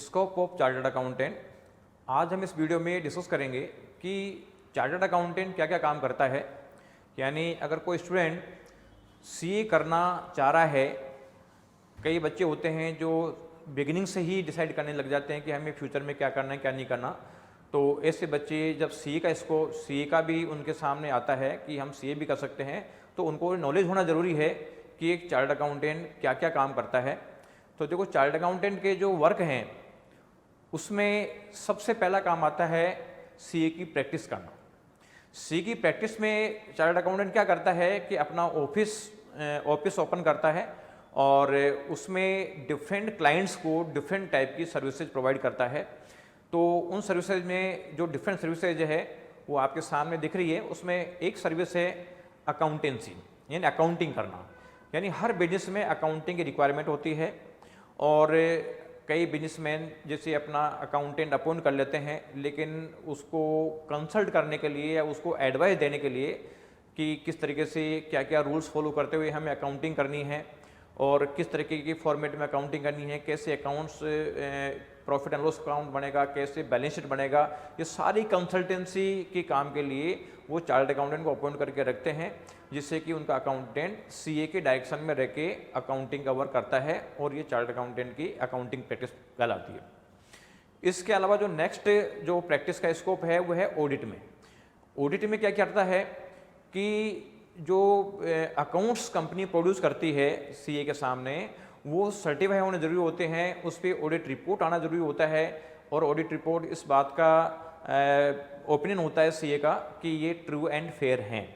Scope of chartered accountant. आज हम इस वीडियो में डिस्कस करेंगे कि चार्टर्ड अकाउंटेंट क्या क्या काम करता है। यानी अगर कोई स्टूडेंट सीए करना चाह रहा है, कई बच्चे होते हैं जो बिगिनिंग से ही डिसाइड करने लग जाते हैं कि हमें फ्यूचर में क्या करना है क्या नहीं करना। तो ऐसे बच्चे जब सीए का भी उनके सामने आता है कि हम सीए भी कर सकते हैं, तो उनको नॉलेज होना ज़रूरी है कि एक चार्टर्ड अकाउंटेंट क्या क्या काम करता है। तो देखो, चार्टर्ड अकाउंटेंट के जो वर्क हैं उसमें सबसे पहला काम आता है सीए की प्रैक्टिस करना। सीए की प्रैक्टिस में चार्टर्ड अकाउंटेंट क्या करता है कि अपना ऑफिस ओपन करता है और उसमें डिफरेंट क्लाइंट्स को डिफरेंट टाइप की सर्विसेज प्रोवाइड करता है। तो उन सर्विसेज में जो डिफरेंट सर्विसेज है वो आपके सामने दिख रही है। उसमें एक सर्विस है अकाउंटेंसी, यानी अकाउंटिंग करना। यानी हर बिजनेस में अकाउंटिंग की रिक्वायरमेंट होती है और कई बिजनेसमैन जैसे अपना अकाउंटेंट अपॉइंट कर लेते हैं, लेकिन उसको कंसल्ट करने के लिए या उसको एडवाइस देने के लिए कि किस तरीके से क्या क्या रूल्स फॉलो करते हुए हमें अकाउंटिंग करनी है और किस तरीके की फॉर्मेट में अकाउंटिंग करनी है, कैसे accounts profit and loss account बनेगा, कैसे बैलेंस शीट बनेगा, ये सारी कंसल्टेंसी के काम के लिए वो चार्टर्ड अकाउंटेंट को अपॉइंट करके रखते हैं, जिससे कि उनका अकाउंटेंट सीए के डायरेक्शन में रह के अकाउंटिंग का वर्क करता है और ये चार्टर्ड अकाउंटेंट की अकाउंटिंग प्रैक्टिस कहलाती है। इसके अलावा जो नेक्स्ट जो प्रैक्टिस का स्कोप है वो है ऑडिट में। ऑडिट में क्या करता है कि जो अकाउंट्स कंपनी प्रोड्यूस करती है सीए के सामने, वो सर्टिफाई होने जरूरी होते हैं, उस पर ऑडिट रिपोर्ट आना जरूरी होता है और ऑडिट रिपोर्ट इस बात का ओपिनियन होता है सीए का कि ये ट्रू एंड फेयर हैं।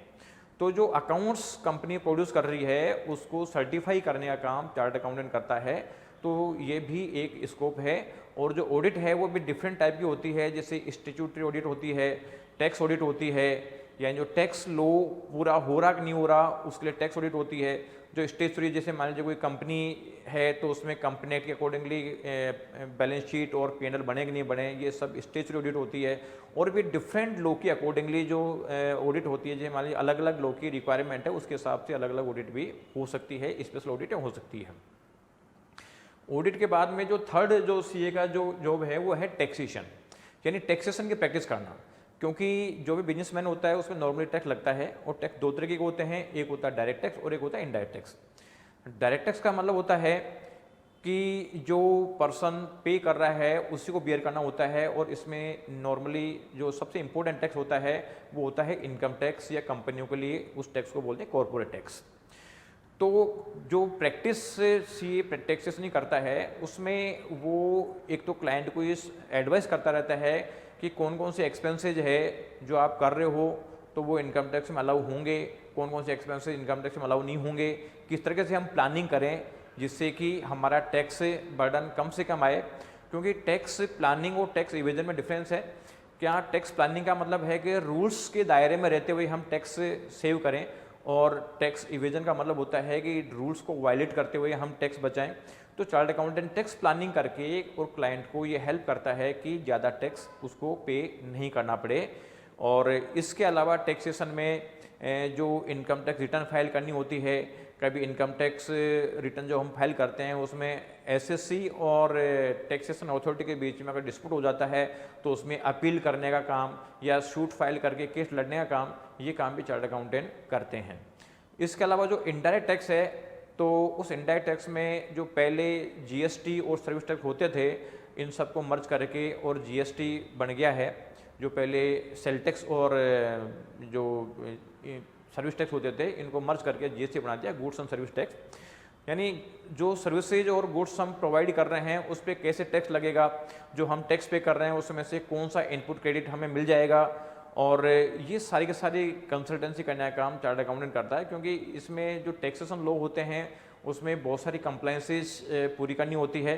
तो जो अकाउंट्स कंपनी प्रोड्यूस कर रही है उसको सर्टिफाई करने का काम चार्टर्ड अकाउंटेंट करता है। तो ये भी एक स्कोप है। और जो ऑडिट है वो भी डिफरेंट टाइप की होती है, जैसे स्टैट्यूटरी ऑडिट होती है, टैक्स ऑडिट होती है, यानी जो टैक्स लॉ पूरा हो रहा कि नहीं हो रहा उसके लिए टैक्स ऑडिट होती है। जो स्टैट्यूटरी, जैसे मान लीजिए कोई कंपनी है तो उसमें कंपनी एक्ट के अकॉर्डिंगली बैलेंस शीट और पी&एल बने कि नहीं बने, ये सब स्टैट्यूटरी ऑडिट होती है। और भी डिफरेंट लॉ के अकॉर्डिंगली जो ऑडिट होती है, जैसे मान लीजिए अलग अलग लॉ की रिक्वायरमेंट है उसके हिसाब से अलग अलग ऑडिट भी हो सकती है, स्पेशल ऑडिट हो सकती है। ऑडिट के बाद में जो थर्ड जो सीए का जो जॉब है वो है टैक्सेशन, यानी टैक्सेशन की प्रैक्टिस करना। क्योंकि जो भी बिजनेसमैन होता है उसमें नॉर्मली टैक्स लगता है और टैक्स दो तरीके के होते हैं, एक होता है डायरेक्ट टैक्स और एक होता है इनडायरेक्ट टैक्स। डायरेक्ट टैक्स का मतलब होता है कि जो पर्सन पे कर रहा है उसी को बियर करना होता है और इसमें नॉर्मली जो सबसे इंपॉर्टेंट टैक्स होता है वो होता है इनकम टैक्स, या कंपनियों के लिए उस टैक्स को बोलते हैं कॉर्पोरेट टैक्स। तो जो प्रैक्टिस सीए टैक्सेस नहीं करता है उसमें वो एक तो क्लाइंट को इस एडवाइस करता रहता है कि कौन कौन से एक्सपेंसेज है जो आप कर रहे हो तो वो इनकम टैक्स में अलाउ होंगे, कौन कौन से एक्सपेंसेज इनकम टैक्स में अलाउ नहीं होंगे, किस तरीके से हम प्लानिंग करें जिससे कि हमारा टैक्स बर्डन कम से कम आए। क्योंकि टैक्स प्लानिंग और टैक्स इवेजन में डिफरेंस है। क्या टैक्स प्लानिंग का मतलब है कि रूल्स के दायरे में रहते हुए हम टैक्स सेव करें, और टैक्स इवेजन का मतलब होता है कि रूल्स को वायलेट करते हुए हम टैक्स बचाएं। तो चार्टर्ड अकाउंटेंट टैक्स प्लानिंग करके और क्लाइंट को ये हेल्प करता है कि ज़्यादा टैक्स उसको पे नहीं करना पड़े। और इसके अलावा टैक्सेशन में जो इनकम टैक्स रिटर्न फाइल करनी होती है, कभी इनकम टैक्स रिटर्न जो हम फाइल करते हैं उसमें एसएससी और टैक्सेशन अथॉरिटी के बीच में अगर डिस्प्यूट हो जाता है तो उसमें अपील करने का काम या सूट फाइल करके केस लड़ने का काम, ये काम भी चार्टर्ड अकाउंटेंट करते हैं। इसके अलावा जो इनडायरेक्ट टैक्स है, तो उस इनडायरेक्ट टैक्स में जो पहले जीएसटी और सर्विस टैक्स होते थे इन सबको मर्ज करके और जीएसटी बन गया है। जो पहले सेल टैक्स और जो सर्विस टैक्स होते थे इनको मर्ज करके जीएसटी बना दिया, गुड्स एंड सर्विस टैक्स। यानी जो सर्विसेज और गुड्स हम प्रोवाइड कर रहे हैं उस पर कैसे टैक्स लगेगा, जो हम टैक्स पे कर रहे हैं उसमें से कौन सा इनपुट क्रेडिट हमें मिल जाएगा, और ये सारी की सारी कंसल्टेंसी करने का काम चार्टर्ड अकाउंटेंट करता है। क्योंकि इसमें जो टैक्सेशन लॉ होते हैं उसमें बहुत सारी कंप्लायंसेस पूरी करनी होती है।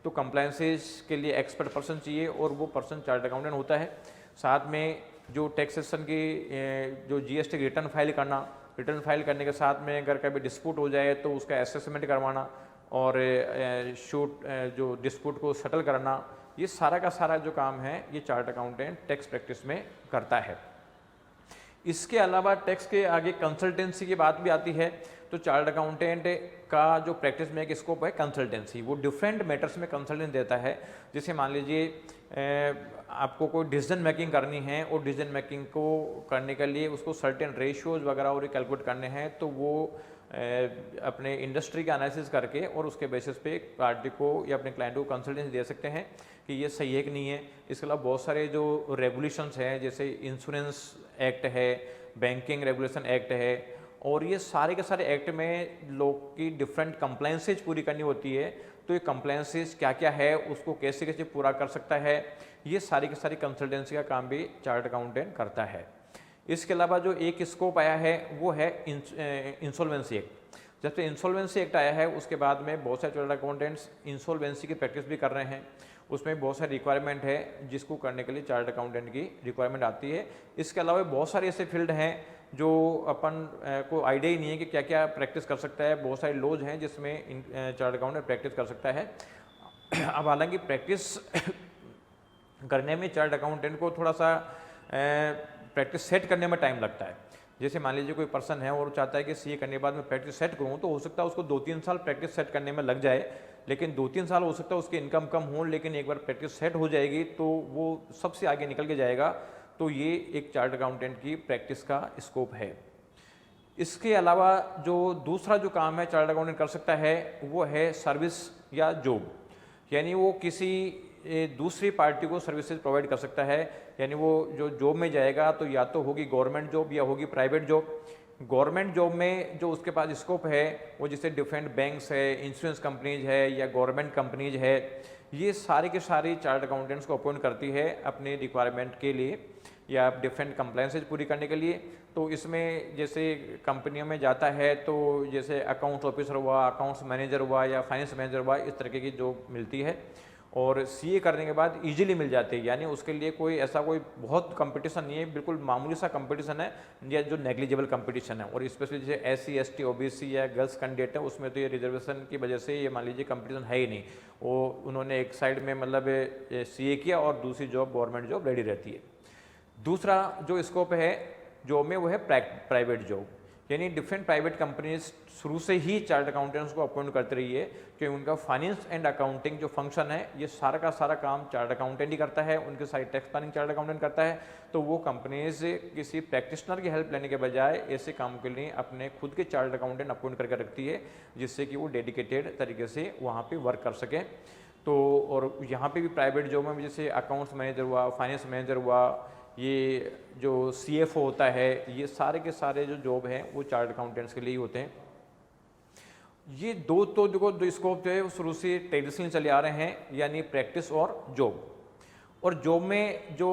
तो कंप्लायंसेस के लिए एक्सपर्ट पर्सन चाहिए और वो पर्सन चार्टर्ड अकाउंटेंट होता है। साथ में जो टैक्सेशन की जो जीएसटी रिटर्न फाइल करने के साथ में अगर कभी डिस्प्यूट हो जाए तो उसका असेसमेंट करवाना और जो डिस्प्यूट को सेटल करना, ये सारा का सारा जो काम है ये चार्टर्ड अकाउंटेंट टैक्स प्रैक्टिस में करता है। इसके अलावा टैक्स के आगे कंसल्टेंसी की बात भी आती है। तो चार्ट अकाउंटेंट का जो प्रैक्टिस में एक स्कोप है कंसल्टेंसी, वो डिफरेंट मैटर्स में कंसल्टेंस देता है। जैसे मान लीजिए आपको कोई डिसीजन मेकिंग करनी है और डिसीजन मेकिंग को करने के लिए उसको सर्टेन रेशियोज वगैरह और कैलकुलेट करने हैं, तो वो अपने इंडस्ट्री का एनालिसिस करके और उसके बेसिस पे पार्टी को या अपने क्लाइंट को कंसल्टेंसी दे सकते हैं कि ये सही है कि नहीं है। इसके अलावा बहुत सारे जो रेगुलेशंस हैं, जैसे इंश्योरेंस एक्ट है, बैंकिंग रेगुलेशन एक्ट है, और ये सारे के सारे एक्ट में लोग की डिफरेंट कंप्लायंसेज पूरी करनी होती है। तो ये कंप्लायंसेज क्या क्या है, उसको कैसे कैसे पूरा कर सकता है, ये सारी की सारी कंसल्टेंसी का काम भी चार्ट अकाउंटेंट करता है। इसके अलावा जो एक स्कोप आया है वो है इंसॉल्वेंसी एक्ट। जब से इंसॉल्वेंसी एक्ट आया है उसके बाद में बहुत सारे चार्टर्ड अकाउंटेंट्स इंसॉल्वेंसी की प्रैक्टिस भी कर रहे हैं। उसमें बहुत सारी रिक्वायरमेंट है जिसको करने के लिए चार्टर्ड अकाउंटेंट की रिक्वायरमेंट आती है। इसके अलावा बहुत सारे ऐसे फील्ड हैं जो अपन को आइडिया ही नहीं है कि क्या क्या प्रैक्टिस कर सकता है। बहुत सारे लॉज हैं जिसमें चार्टर्ड अकाउंटेंट प्रैक्टिस कर सकता है। अब हालांकि प्रैक्टिस करने में चार्टर्ड अकाउंटेंट को थोड़ा सा प्रैक्टिस सेट करने में टाइम लगता है। जैसे मान लीजिए कोई पर्सन है और चाहता है कि सीए करने के बाद मैं प्रैक्टिस सेट करूं, तो हो सकता है उसको 2-3 साल प्रैक्टिस सेट करने में लग जाए। लेकिन 2-3 साल हो सकता है उसकी इनकम कम हो, लेकिन एक बार प्रैक्टिस सेट हो जाएगी तो वो सबसे आगे निकल के जाएगा। तो ये एक चार्टर्ड अकाउंटेंट की प्रैक्टिस का स्कोप है। इसके अलावा जो दूसरा जो काम है चार्टर्ड अकाउंटेंट कर सकता है वो है सर्विस या जॉब, यानी वो किसी दूसरी पार्टी को सर्विसेज प्रोवाइड कर सकता है। यानी वो जो जॉब में जाएगा तो या तो होगी गवर्नमेंट जॉब या होगी प्राइवेट जॉब। गवर्नमेंट जॉब में जो उसके पास स्कोप है वो जैसे डिफरेंट बैंक्स है, इंश्योरेंस कंपनीज है या गवर्नमेंट कंपनीज है, ये सारे के सारी चार्टर्ड अकाउंटेंट्स को अपॉइंट करती है अपने रिक्वायरमेंट के लिए या डिफरेंट कंप्लायंसेज पूरी करने के लिए। तो इसमें जैसे कंपनियों में जाता है तो जैसे अकाउंट्स ऑफिसर हुआ, अकाउंट्स मैनेजर हुआ या फाइनेंस मैनेजर हुआ, इस तरीके की जॉब मिलती है और सीए करने के बाद इजीली मिल जाती है। यानी उसके लिए कोई ऐसा कोई बहुत कंपटीशन नहीं है, बिल्कुल मामूली सा कंपटीशन है या जो नेग्लिजिबल कंपटीशन है। और स्पेशली जैसे एससी, एसटी, ओबीसी या गर्ल्स कैंडिडेट है उसमें तो ये रिजर्वेशन की वजह से ये मान लीजिए कंपटीशन है ही नहीं। वो उन्होंने एक साइड में मतलब सीए किया और दूसरी जॉब गवर्नमेंट जॉब रेडी रहती है। दूसरा जो स्कोप है जॉब में वो है प्राइवेट जॉब, यानी डिफरेंट प्राइवेट कंपनीज शुरू से ही चार्टर्ड अकाउंटेंट्स को अपॉइंट करती रही है कि उनका फाइनेंस एंड अकाउंटिंग जो फंक्शन है ये सारा का सारा काम चार्टर्ड अकाउंटेंट ही करता है। उनके सारी टैक्स प्लानिंग चार्टर्ड अकाउंटेंट करता है। तो वो कंपनीज किसी प्रैक्टिशनर की हेल्प लेने के बजाय ऐसे काम के लिए अपने खुद के चार्टर्ड अकाउंटेंट अपॉइंट करके रखती है, जिससे कि वो डेडिकेटेड तरीके से वहाँ पर वर्क कर सकें। तो और यहाँ पर भी प्राइवेट जॉब में जैसे अकाउंट्स मैनेजर हुआ, फाइनेंस मैनेजर हुआ, ये जो सीएफओ होता है, ये सारे के सारे जो जॉब हैं वो चार्टर्ड अकाउंटेंट्स के लिए ही होते हैं। ये दो तो देखो दो स्कोप जो है वो शुरू से ट्रेडिशनली चले आ रहे हैं, यानी प्रैक्टिस और जॉब। और जॉब में जो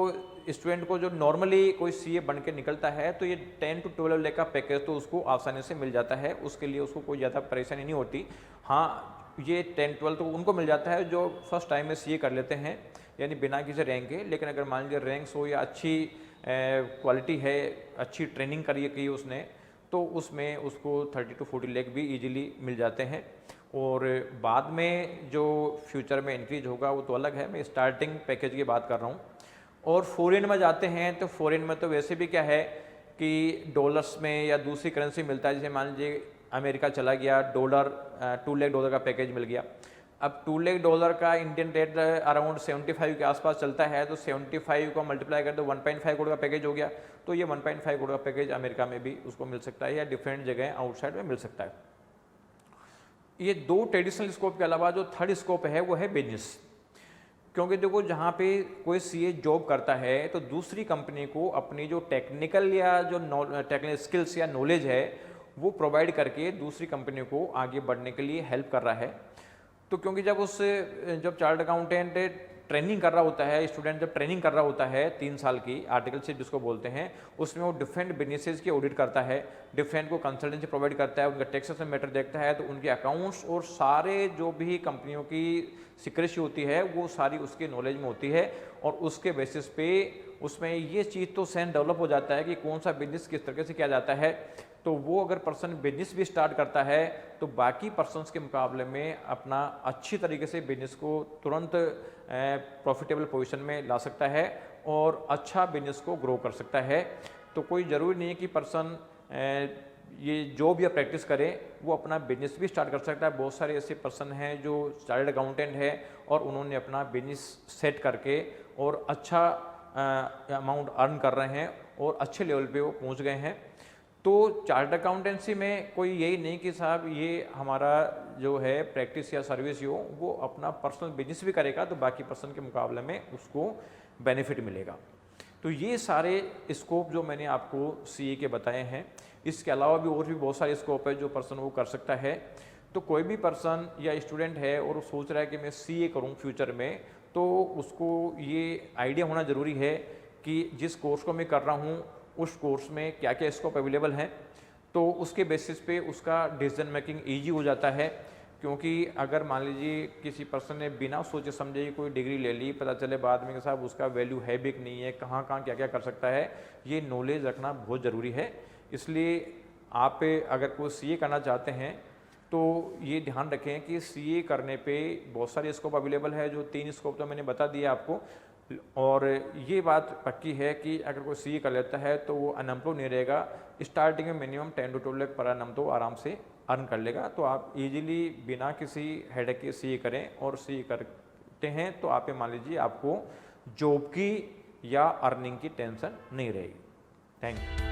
स्टूडेंट को जो नॉर्मली कोई सीए बन के निकलता है तो ये 10 to 12 लाख का पैकेज तो उसको आसानी से मिल जाता है, उसके लिए उसको कोई ज़्यादा परेशानी नहीं होती। हाँ, ये 10-12 तो उनको मिल जाता है जो फर्स्ट टाइम में सीए कर लेते हैं, यानी बिना किसी रैंक के। लेकिन अगर मान लीजिए रैंक्स हो या अच्छी क्वालिटी है, अच्छी ट्रेनिंग करी की उसने, तो उसमें उसको 30 to 40 लाख भी इजीली मिल जाते हैं। और बाद में जो फ्यूचर में इंक्रीज होगा वो तो अलग है, मैं स्टार्टिंग पैकेज की बात कर रहा हूँ। और फॉरेन में जाते हैं तो फॉरेन में तो वैसे भी क्या है कि डॉलर्स में या दूसरी करेंसी मिलता है। जैसे मान लीजिए अमेरिका चला गया, डॉलर $2 लाख का पैकेज मिल गया। अब $2 लाख का इंडियन रेट अराउंड 75 के आसपास चलता है, तो 75 को मल्टीप्लाई कर दो 1.5 करोड़ का पैकेज हो गया। तो ये 1.5 करोड़ का पैकेज अमेरिका में भी उसको मिल सकता है या डिफरेंट जगह आउटसाइड में मिल सकता है। ये दो ट्रेडिशनल स्कोप के अलावा जो थर्ड स्कोप है वो है बिजनेस। क्योंकि देखो जहाँ पे कोई सीए जॉब करता है तो दूसरी कंपनी को अपनी जो टेक्निकल या जो टेक्निकल स्किल्स या नॉलेज है वो प्रोवाइड करके दूसरी कंपनी को आगे बढ़ने के लिए हेल्प कर रहा है। तो क्योंकि जब चार्टर्ड अकाउंटेंट ट्रेनिंग कर रहा होता है, स्टूडेंट जब ट्रेनिंग कर रहा होता है 3 साल की आर्टिकलशिप जिसको बोलते हैं, उसमें वो डिफरेंट बिजनेसेस की ऑडिट करता है, डिफरेंट को कंसल्टेंसी प्रोवाइड करता है, उनका टैक्सेशन मैटर देखता है, तो उनके अकाउंट्स और सारे जो भी कंपनियों की सिक्रेसी होती है वो सारी उसके नॉलेज में होती है। और उसके बेसिस पे उसमें ये चीज़ तो सेंस डेवलप हो जाता है कि कौन सा बिजनेस किस तरीके से किया जाता है। तो वो अगर पर्सन बिजनेस भी स्टार्ट करता है तो बाकी पर्सन्स के मुकाबले में अपना अच्छी तरीके से बिजनेस को तुरंत प्रॉफिटेबल पोजीशन में ला सकता है और अच्छा बिजनेस को ग्रो कर सकता है। तो कोई ज़रूरी नहीं है कि पर्सन ये जॉब या प्रैक्टिस करे वो अपना बिजनेस भी स्टार्ट कर सकता है। बहुत सारे ऐसे पर्सन हैं जो चार्टर्ड अकाउंटेंट है और उन्होंने अपना बिजनेस सेट करके और अच्छा अमाउंट अर्न कर रहे हैं और अच्छे लेवल पे वो पहुंच गए हैं। तो चार्टर्ड अकाउंटेंसी में कोई यही नहीं कि साहब ये हमारा जो है प्रैक्टिस या सर्विस हो वो अपना पर्सनल बिजनेस भी करेगा तो बाकी पर्सन के मुकाबले में उसको बेनिफिट मिलेगा। तो ये सारे स्कोप जो मैंने आपको सीए के बताए हैं, इसके अलावा भी और भी बहुत सारे स्कोप है जो पर्सन वो कर सकता है। तो कोई भी पर्सन या स्टूडेंट है और वो सोच रहा है कि मैं सीए करूं फ्यूचर में, तो उसको ये आइडिया होना ज़रूरी है कि जिस कोर्स को मैं कर रहा हूं उस कोर्स में क्या क्या स्कोप अवेलेबल हैं। तो उसके बेसिस पे उसका डिसीजन मेकिंग ईजी हो जाता है। क्योंकि अगर मान लीजिए किसी पर्सन ने बिना सोचे समझे कोई डिग्री ले ली, पता चले बाद में कि साहब उसका वैल्यू है भी कि नहीं है, कहाँ कहाँ क्या क्या कर सकता है, ये नॉलेज रखना बहुत ज़रूरी है। इसलिए आप अगर कोई सीए करना चाहते हैं तो ये ध्यान रखें कि सीए करने पे बहुत सारे स्कोप अवेलेबल है, जो 3 स्कोप तो मैंने बता दिया आपको। और ये बात पक्की है कि अगर कोई सीए कर लेता है तो वो अनएम्प्लॉय नहीं रहेगा। स्टार्टिंग में मिनिमम 10 to 12 लाख पर annum तो आराम से अर्न कर लेगा। तो आप इजीली बिना किसी हेडेक के सीए करें, और सीए करते हैं तो आप मान लीजिए आपको जॉब की या अर्निंग की टेंशन नहीं रहेगी। Thank you.